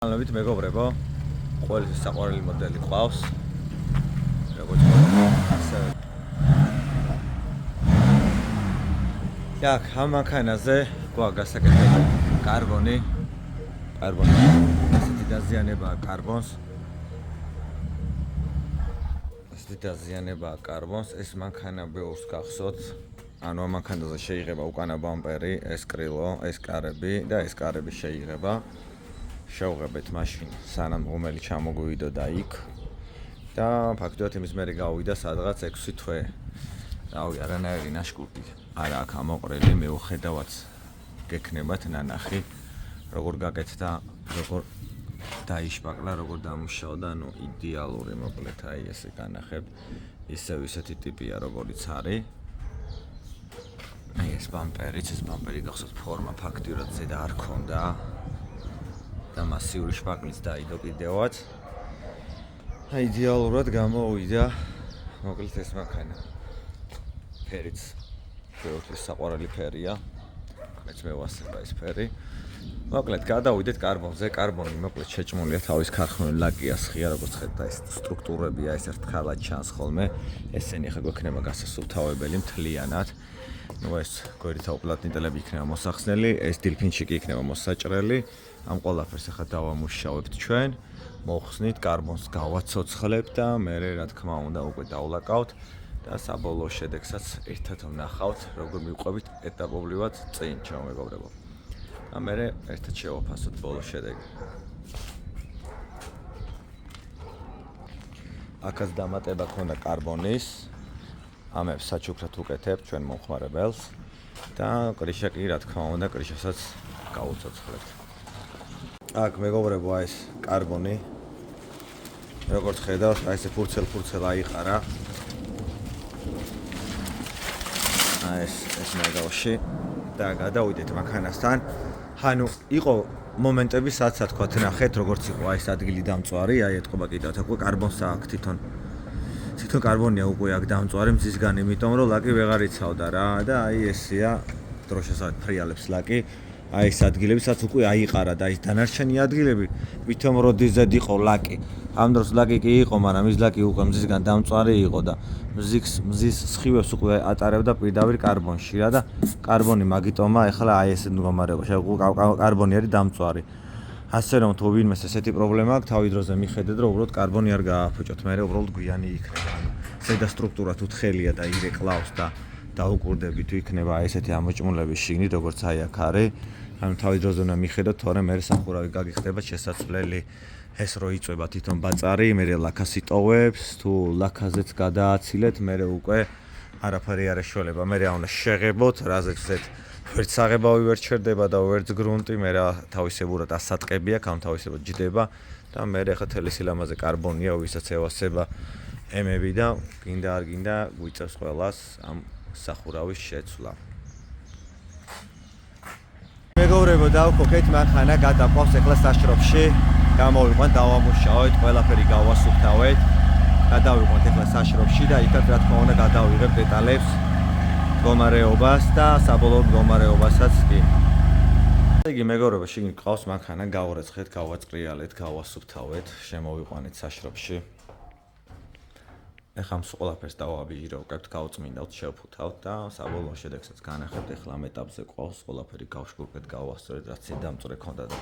Განლებით მეგობრებო, ყველის საყვარელი მოდელი ყავს. როგორც ასე. აქ ამ მანქანაზე გვაქვს გასაკეთებელი კარბონი. ესეთი დაზიანებაა კარბონს. ეს მანქანა ბევრს გახსოვთ. ანუ ამ მანქანაზე შეიღება უკანა ბამპერი, ეს კრილო, ეს კარები და ეს კარები შეიღება. შევღებეთ მაშინ სანამ ღუმელი ჩამოგვივიდო და იქ და ფაქტობრივად იმის მერე გავიდა სადღაც 6 თვე. რავი, არანაირი ნაშკურტი არა აქვს ამოყრილი, მეუხედავად გექნებათ ნანახი, როგორ გაკეთდა, როგორ დაიშპაკლა, როგორ დამუშავდა, ანუ იდეალური მოკლედ აი ესე განახებთ. ისევ ისეთი ტიპია, როგორიც არის. აი ეს ბამპერი გახსოვთ ფორმა ფაქტობრივად ზედა არ ქონდა. და მასიური შპაკლიც დაიდო კიდევაც. აი იდეალურად გამოვიდა მოკლედ ეს მანქანა. ფერიც შეუთვის საყვარელი ფერია. მეც მევასება ეს ფერი. მოკლედ გადავიდეთ კარბონზე. კარბონი მოკლედ შეჭმულია თავის ქარხნული ლაკია სხია, როგორც ხედავთ, ეს სტრუქტურებია, ეს ერთხელად ჩანს ხოლმე. ესენი ახლა გვექნება გასასუფთავებელი მთლიანად. ნუ ეს გვერდითა უპლატინტელები იქნება მოსახსნელი, ეს დილფინჩიკი იქნება მოსაჭრელი. ამ ყველაფერს ახლა დავამუშავებთ ჩვენ, მოხსნით, კარბონს გავაცოცხლებთ და მერე რა თქმა უნდა უკვე დავლაკავთ და საბოლოო შედეგსაც ერთად ვნახავთ, როგორ მივყვებით ეტაპობრივად წინ, ჩემო მეგობრებო. და მერე ერთად შევაფასოთ ბოლო შედეგი. აქაც დამატება ქონდა კარბონის, ამებს საჩუქრად უკეთებთ ჩვენ მომხმარებელს და კრიშა კი რა თქმა უნდა კრიშასაც გავუცოცხლებთ. აქ მეგობრებო აი ეს კარბონი როგორც ხედავთ აი ესე ფურცელ აიყარა აი ეს მაგალში და გადავიდეთ მანქანასთან. ანუ იყო მომენტები სადაც თქვათ ნახეთ როგორც იყო აი ეს ადგილი დამწვარი, აი ეთყობა კიდევ თქო კარბონს აქ თვითონ კარბონია უკვე აქ დამწვარი მზისგან, იმიტომ რომ ლაკი ვეღარ იცავდა რა და აი ესეა დროშასაც ფრიალებს ლაკი. აი ეს ადგილები სადაც უკვე აიყარა და ის დანარჩენი ადგილები ვითომ როდიზედ იყო ლაკი. ამ დროს ლაკი კი იყო, მაგრამ ის ლაკი უკვე მზისგან დამწვარი იყო და მზის სხივებს უკვე ატარებდა პირდაპირ კარბონში რა და კარბონი მაგიტომა ეხლა აი ესეთ მდგომარეობაში კარბონი არის დამწვარი. ასე რომ თუ ვინმეს ესეთი პრობლემა აქვს, თავი დროზე მიხედეთ, რომ უბრალოდ კარბონი არ გააფუჭოთ, მერე უბრალოდ გვიანი იქნება. ანუ ზედა სტრუქტურა თუ თხელია და ირე კლავს და დაუკვირდებით თუ იქნება აი ესეთი ამოჭმულების შიგნით, როგორც აი აქ არის. ანუ თავი დროზე უნდა მიხედოთ, თორემ მერე სახურავი გაგიხდება შესაძლებელი ეს რო იწובה თვითონ ბაწარი, მერე ლაქას იტოვებს, თუ ლაქაზეც გადააცილეთ, მერე უკვე არაფერი არ ეშველება, მერე უნდა შეღებოთ, რაზეც ვერც საღებავი ვერ ჩერდება და ვერც გრუნტი, მერე თავისებურად ასატყები აქვს, ამ თავისებურად ჯდება და მერე ახლა თელი სილამაზე კარბონია, ვისაც ევასება ემები და გინდა არ გინდა გვიწევს ყველას ამ სახურავის შეცვლა. მეგობრებო, დავქოქეთ მანქანა, გადაყვავს ეხლა საშრობში, გამოვიყვანთ, დავამუშავეთ, ყველაფერი გავასუფთავეთ, გადავიყვანთ ეხლა საშრობში და იქაც რა თქმა უნდა გადავიღებ დეტალებს, მდგომარეობას და საბოლოო მდგომარეობასაც კი. ესე იგი მეგობრებო, შიგნით ყავს მანქანა, გავურეცხეთ, გავაწყრიალეთ, გავასუფთავეთ, შემოვიყვანეთ საშრობში. ეხლა ამ ყველაფერს დავაბიჟირებთ, გავწმინდავთ, შევფუთავთ და საბოლოო შედეგსაც განახებთ. ეხლა ამ ეტაპზე ყავს ყველაფერი გავშკურპეთ, გავასწორეთ, რაც დამწვრე ქონდა და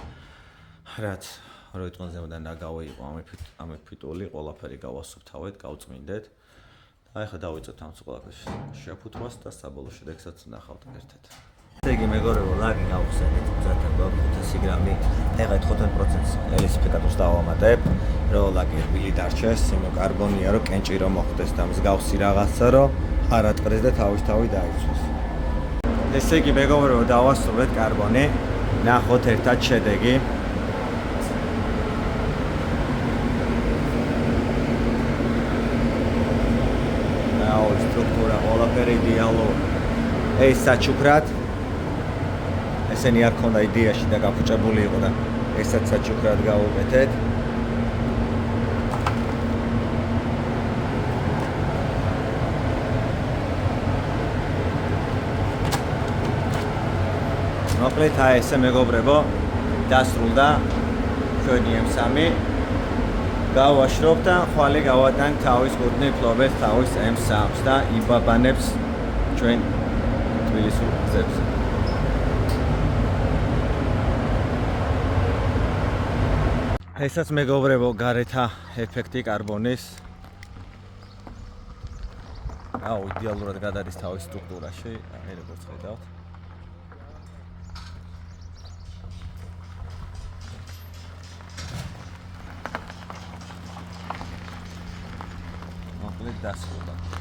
რაც როიტმანზემოდან დაგავე იყო ამ ფიტული, ყველაფერი გავასუფთავეთ, გავწმინდეთ და ეხლა დავიწყებთ ამ ყველაფერს შევფუთვას და საბოლოო შედეგსაც ვნახავთ ერთად. ესე იგი მეგობრებო, ლაკი გავხსენეთ, მზადთან გვაქვს 500 გრამი, ეხლა 90%-ს ელისიფიკატორს დავამატებ, რომ ლაკი რბილი დარჩეს, იმო კარბონია, რომ კენჭი რომ მოხდეს და მსგავსი რაღაცა, რომ არ ატყრეს და თავისთავად დაიცვას. ესე იგი მეგობრებო, დავასრულეთ კარბონი, ნახოთ ერთად შედეგი. აუ, სტრუქტურა ყველაფერი იდეალური. ეს საჩუქრად ესენი არ ქონდა იდეაში და გაფუჭებული იყო და ესაც საჩუქრად გავუკეთეთ. მოკლედ აი ესე მეგობრებო, დასრულდა ჩვენი M3 გავაშრობ და ხვალე გავატანთ თავის კუდნი ფლობელს თავის M3-ს და იბაბანებს ჩვენ თბილისურ გზებზე. ესაც მეგობრებო გარეთა ეფექტი კარბონის. აუ იდეალურად გადადის თავის სტრუქტურაში, აი როგორც ხედავთ. მოკლედ დასრულდა.